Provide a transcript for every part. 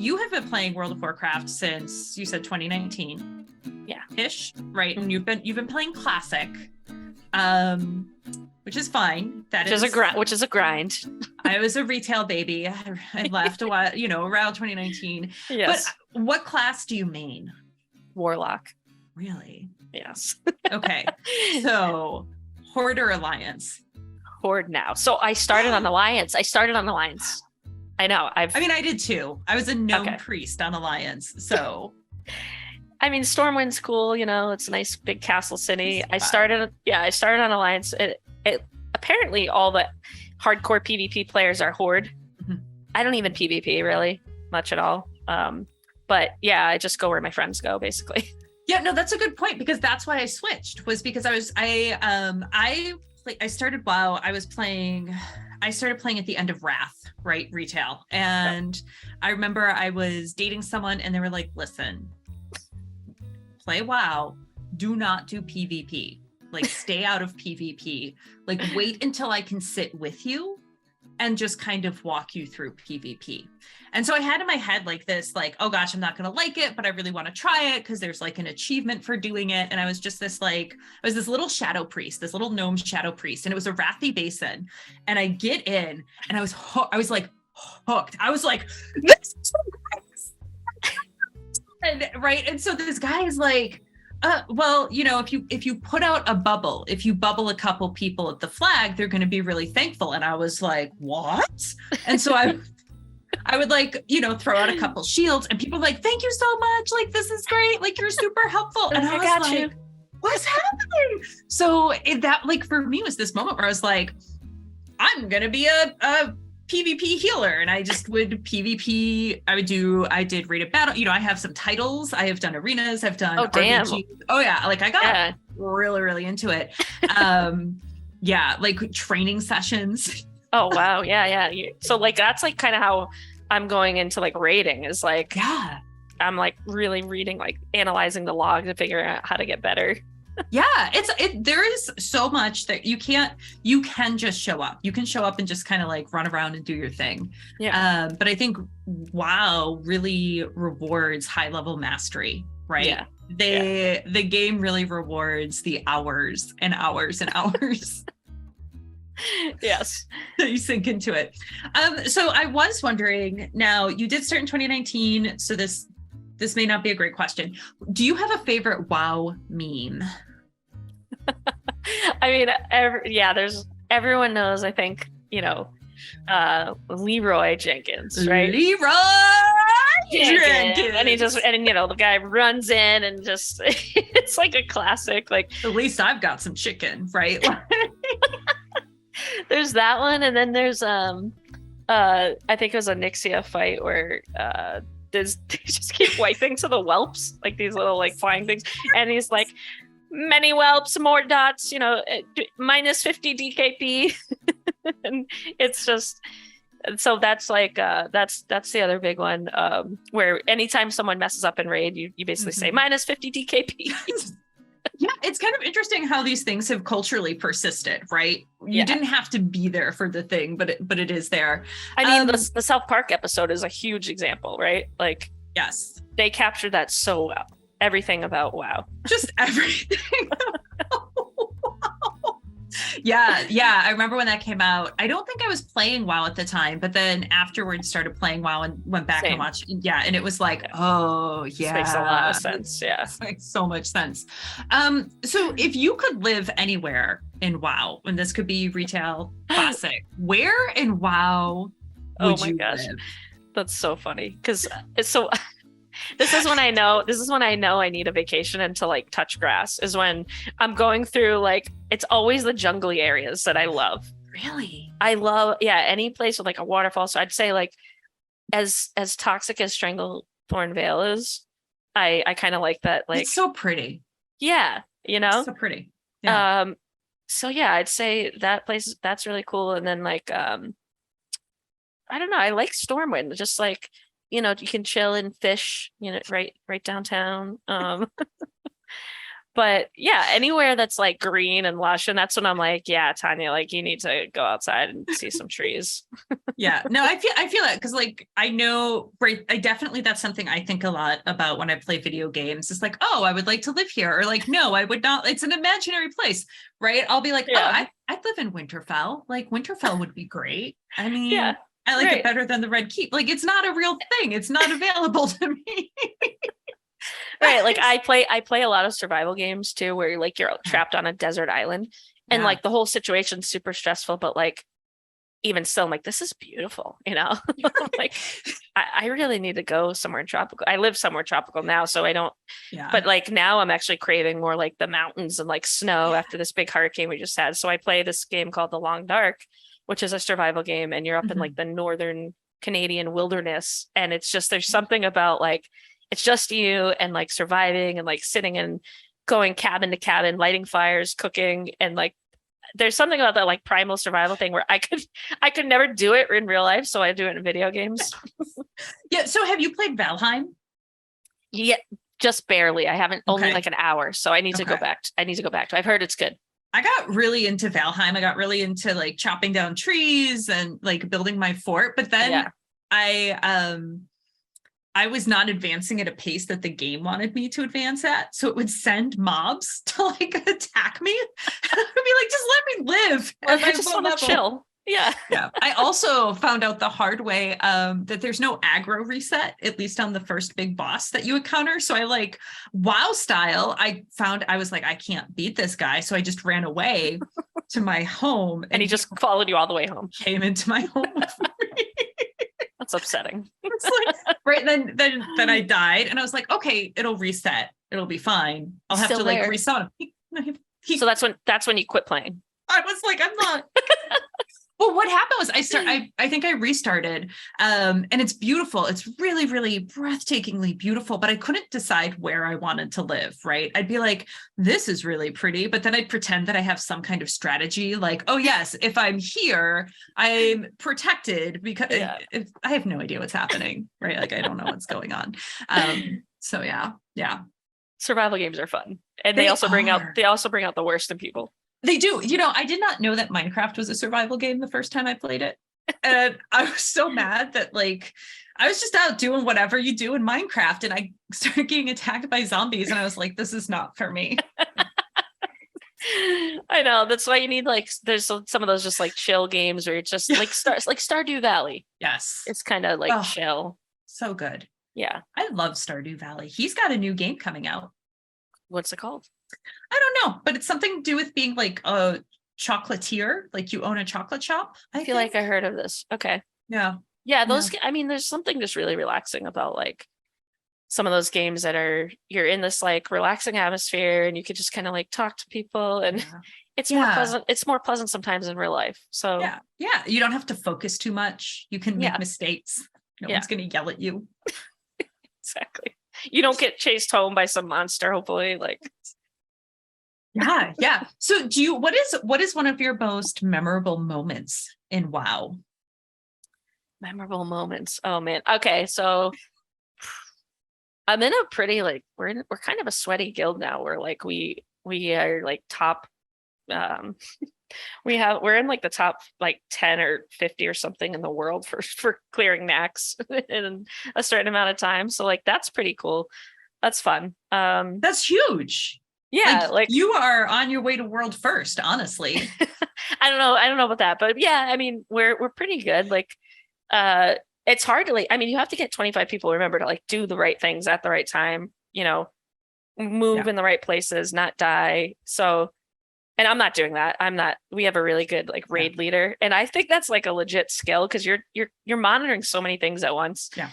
you have been playing World of Warcraft since you said 2019. Yeah. Ish, right? And you've been playing Classic, which is fine. Which is a grind. I was a retail baby. I left a while, around 2019. Yes. But what class do you main? Warlock. Really? Yes. Okay. So Horde or Alliance? Horde now. So I started on Alliance. I know. I did too. I was a gnome priest on Alliance. So I mean, Stormwind's cool, it's a nice big castle city. I started on Alliance. It apparently all the hardcore PvP players are Horde. Mm-hmm. I don't even PvP really much at all. But yeah, I just go where my friends go, basically. Yeah, no, that's a good point, because that's why I switched, was because I started WoW. I started playing at the end of Wrath, right? Retail. And I remember I was dating someone and they were like, listen, play WoW, do not do PvP. Like, stay out of PvP. Like, wait until I can sit with you and just kind of walk you through PvP. And so I had in my head like this, like, oh gosh, I'm not going to like it, but I really want to try it because there's like an achievement for doing it. And I was just this little shadow priest, this little gnome shadow priest. And it was a Wrathy Baseten. And I get in and I was like hooked. I was like, this is so great. And so this guy is like, well, if you put out a bubble, if you bubble a couple people at the flag, they're going to be really thankful. And I was like, what? And so I would throw out a couple shields and people were like, thank you so much. Like, this is great. Like, you're super helpful. And I was got like, you. What's happening? So that for me was this moment where I was like, I'm going to be a PvP healer. And I just would PvP. I did rated battle. I have some titles. I have done arenas. I've done RBG. Oh yeah. Like, I got really, really into it. Like training sessions. Oh, wow. Yeah. So like, that's like kind of how I'm going into like raiding, is like, I'm like really reading, like analyzing the log to figure out how to get better. Yeah, there is so much that you can just show up. You can show up and just kind of like run around and do your thing. Yeah. But I think WoW really rewards high level mastery, right? Yeah. The game really rewards the hours and hours and hours. Yes. You sink into it. So I was wondering, now you did start in 2019, so this may not be a great question. Do you have a favorite WoW meme? I mean, everyone knows, I think, Leroy Jenkins, right? Leroy Jenkins. And the guy runs in and just, it's like a classic, like, at least I've got some chicken, right? There's that one, and then there's I think it was a Nixia fight where they just keep wiping to the whelps, like these little like flying things, and he's like, many whelps, more dots, minus 50 DKP. And it's just, so that's like that's the other big one, where anytime someone messes up in raid, you basically say minus 50 DKP. Yeah, it's kind of interesting how these things have culturally persisted, right? You didn't have to be there for the thing, but it is there. I mean, the South Park episode is a huge example, right? Like, yes, they captured that so well. Everything about WoW. Just everything. Yeah. I remember when that came out. I don't think I was playing WoW at the time, but then afterwards started playing WoW and went back and watched. Yeah, and it was like, oh yeah, this makes a lot of sense. Yeah, it makes so much sense. So if you could live anywhere in WoW, and this could be retail, classic, where in WoW would you live? That's so funny, because it's so. This is when I know I need a vacation and to like touch grass, is when I'm going through, like, it's always the jungly areas that I love. Really? I love, any place with like a waterfall. So I'd say, like, as toxic as Stranglethorn Vale is, I kind of like that. Like, it's so pretty. Yeah. It's so pretty. Yeah. So yeah, I'd say that place, that's really cool. And then like, I don't know, I like Stormwind, just like, you can chill and fish, right downtown. But yeah, anywhere that's like green and lush, and that's when I'm like, yeah, Tanya, like you need to go outside and see some trees. Yeah, no, I feel that because like I know, right, I definitely, that's something I think a lot about when I play video games. It's like, oh, I would like to live here, or like, no, I would not. It's an imaginary place, right? I'll be like, oh, Yeah. I'd live in Winterfell. Like Winterfell would be great. I Yeah. mean, I like it Right. better than the Red Keep. Like it's not a real thing. It's not available to me. Right. Like I play a lot of survival games too, where like you're trapped on a desert island and Yeah. like the whole situation's super stressful, but like even still, I'm like, this is beautiful, you know? Like I really need to go somewhere tropical. I live somewhere tropical now, so I don't, Yeah. but like now I'm actually craving more like the mountains and like snow after this big hurricane we just had. So I play this game called The Long Dark, which is a survival game, and you're up in like the northern Canadian wilderness. And it's just, there's something about like, it's just you and like surviving and like sitting and going cabin to cabin, lighting fires, cooking, and like there's something about that like primal survival thing where I could never do it in real life, so I do it in video games. Yeah. So have you played Valheim? Yeah, just barely. I haven't, only Okay. like an hour, so I need to go Okay. back. I need to go back to. I've heard it's good. I got really into Valheim. I got really into like chopping down trees and like building my fort. But then Yeah. I was not advancing at a pace that the game wanted me to advance at. So it would send mobs to like attack me. And I would be like, just let me live. Well, at I my just low want to level. chill. Yeah. Yeah. I also found out the hard way that there's no aggro reset, at least on the first big boss that you encounter. So I like WoW style, I found I was like, I can't beat this guy. So I just ran away to my home And he just followed you all the way home. came into my home with me. That's upsetting. It's like, right. Then I died and I was like, okay, it'll reset. It'll be fine. I'll He's have to still like there. reset him. So that's when you quit playing. I was like, I'm not. Well, what happened was I think I restarted and it's beautiful. It's really, really breathtakingly beautiful, but I couldn't decide where I wanted to live, right? I'd be like, this is really pretty, but then I'd pretend that I have some kind of strategy like, oh yes, if I'm here, I'm protected because I have no idea what's happening, right? Like I don't know what's going on. So yeah. Survival games are fun. And they also bring out the worst in people. They do. You know, I did not know that Minecraft was a survival game the first time I played it. And I was so mad that like I was just out doing whatever you do in Minecraft and I started getting attacked by zombies and I was like, this is not for me. I know. That's why you need like there's some of those just like chill games where it's just like Stardew Valley. Yes. It's kind of like chill. So good. Yeah. I love Stardew Valley. He's got a new game coming out. What's it called? I don't know, but it's something to do with being like a chocolatier, like you own a chocolate shop. I feel like I heard of this. Okay. Yeah. Yeah, I mean, there's something just really relaxing about like some of those games that you're in this like relaxing atmosphere and you could just kind of like talk to people and it's more pleasant. It's more pleasant sometimes in real life. So yeah. You don't have to focus too much. You can make mistakes. No one's going to yell at you. Exactly. You don't get chased home by some monster, hopefully. Like, yeah. So what is one of your most memorable moments in WoW? Memorable moments. Oh man. Okay. So I'm in a pretty like, we're kind of a sweaty guild now. We're like, we are like top, we're in like the top like 10 or 50 or something in the world for clearing max in a certain amount of time. So like that's pretty cool. That's fun. That's huge. Yeah, like you are on your way to world first, honestly. I don't know about that, but yeah, I mean we're pretty good. Like it's hard to like, I mean you have to get 25 people, remember, to like do the right things at the right time, you know, move in the right places, not die. So, and I'm not doing that. We have a really good like raid leader. And I think that's like a legit skill because you're monitoring so many things at once. Yeah.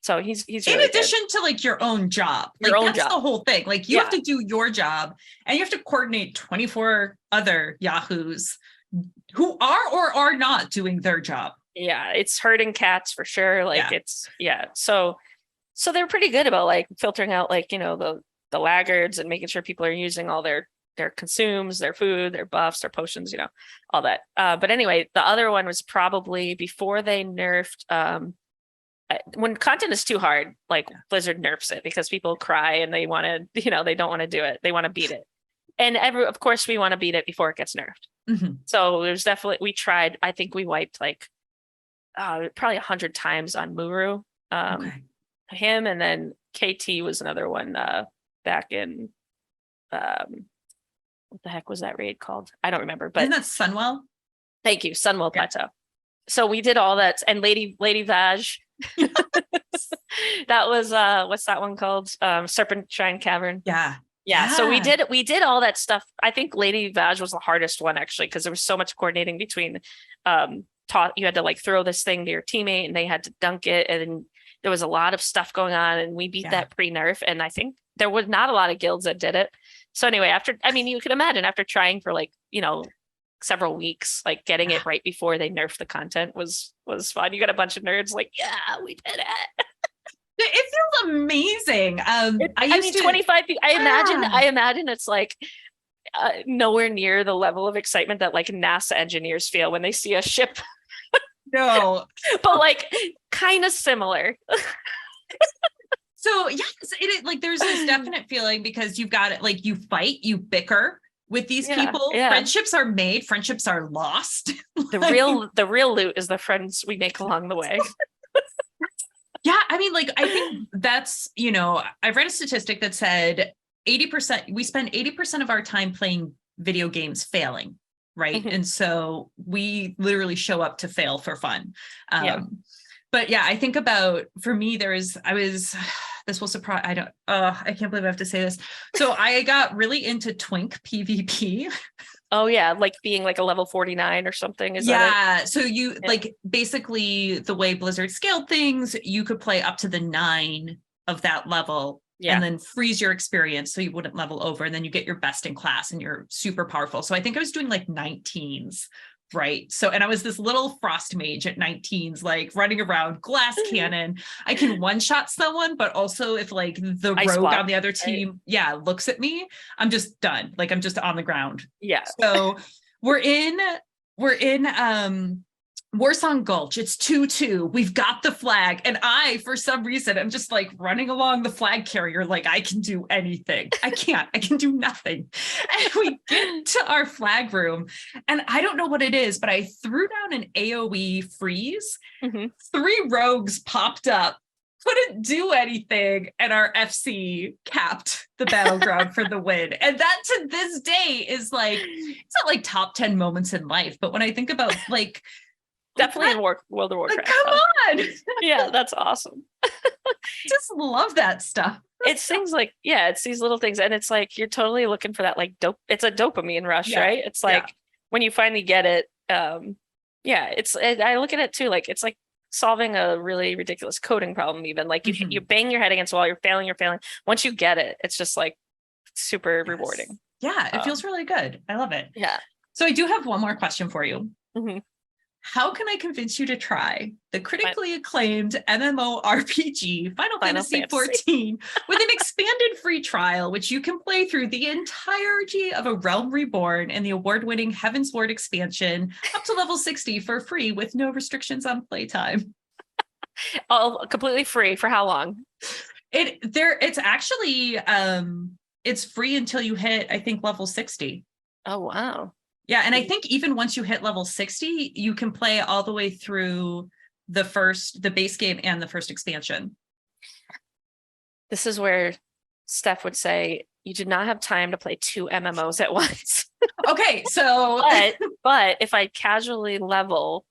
So he's in really addition good. to like your own job. Like that's the whole thing. Like you have to do your job and you have to coordinate 24 other Yahoos who are or are not doing their job. Yeah, it's herding cats for sure. Like it's So they're pretty good about like filtering out like, you know, the laggards and making sure people are using all their consumes, their food, their buffs, their potions, you know, all that. But anyway, the other one was probably before they nerfed when content is too hard, like Blizzard nerfs it because people cry and they want to, they don't want to do it. They want to beat it. And of course we want to beat it before it gets nerfed. Mm-hmm. So there's definitely, we tried, I think we wiped like probably 100 times on Muru. Him, and then KT was another one back in what the heck was that raid called? I don't remember, but isn't that Sunwell? Thank you, Sunwell Plateau. So we did all that, and Lady Vaj. That was what's that one called? Serpent Shrine Cavern. Yeah. So we did all that stuff. I think Lady Vaj was the hardest one actually, because there was so much coordinating between you had to like throw this thing to your teammate and they had to dunk it, and there was a lot of stuff going on, and we beat that pre-nerf, and I think there was not a lot of guilds that did it. So anyway, you can imagine after trying for like, several weeks, like getting it right before they nerfed the content was fun. You got a bunch of nerds like, yeah, we did it. It feels amazing. 25 people. I imagine it's like nowhere near the level of excitement that like NASA engineers feel when they see a ship. No, but like kind of similar. So yes, it like there's this definite feeling because you've got it, like you fight, you bicker with these people. Friendships are made, friendships are lost. The real loot is the friends we make along the way. Yeah, I mean, like I think that's, I've read a statistic that said 80%, we spend 80% of our time playing video games failing, right? Mm-hmm. And so we literally show up to fail for fun. But yeah, I think about, for me, this will surprise, I can't believe I have to say this. So I got really into Twink PvP. Oh yeah, like being like a level 49 or something. Is that it? So you like basically the way Blizzard scaled things, you could play up to the 9 of that level and then freeze your experience so you wouldn't level over, and then you get your best in class and you're super powerful. So I think I was doing like 19s. Right. So, and I was this little frost mage at 19s, like running around, glass cannon. I can one-shot someone, but also if like the rogue on the other team, looks at me, I'm just done. Like I'm just on the ground. Yeah. So we're in Warsong Gulch. It's 2-2. We've got the flag. And I, for some reason, I'm just like running along the flag carrier. Like I can do anything. I can do nothing. And we get to our flag room and I don't know what it is, but I threw down an AoE freeze. Mm-hmm. 3 rogues popped up, couldn't do anything. And our FC capped the battleground for the win. And that to this day is like, it's not like top 10 moments in life. But when I think about like, definitely in World of Warcraft. Like, come on. Yeah, that's awesome. Just love that stuff. It's things like, it's these little things. And it's like, you're totally looking for that, like, it's a dopamine rush, right? It's like, when you finally get it, I look at it too, like, it's like solving a really ridiculous coding problem even. Like, you bang your head against the wall, you're failing. Once you get it, it's just like super rewarding. Yeah, it feels really good. I love it. Yeah. So I do have one more question for you. Mm-hmm. How can I convince you to try the critically acclaimed MMORPG Final Fantasy XIV with an expanded free trial, which you can play through the entirety of A Realm Reborn and the award-winning Heavensward expansion up to level 60 for free with no restrictions on playtime? All completely free. For how long? It's actually it's free until you hit, I think, level 60. Oh wow. Yeah, and I think even once you hit level 60, you can play all the way through the base game and the first expansion. This is where Steph would say, you do not have time to play 2 MMOs at once. Okay, so... but if I casually level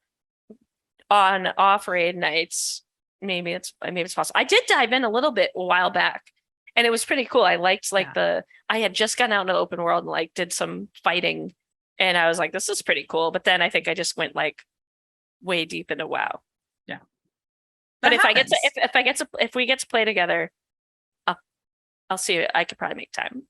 on off-raid nights, maybe it's possible. I did dive in a little bit a while back, and it was pretty cool. I liked I had just gotten out into the open world and like did some fighting. And I was like, this is pretty cool. But then I think I just went like way deep into WoW. Yeah. But if we get to play together, I'll see it. I could probably make time.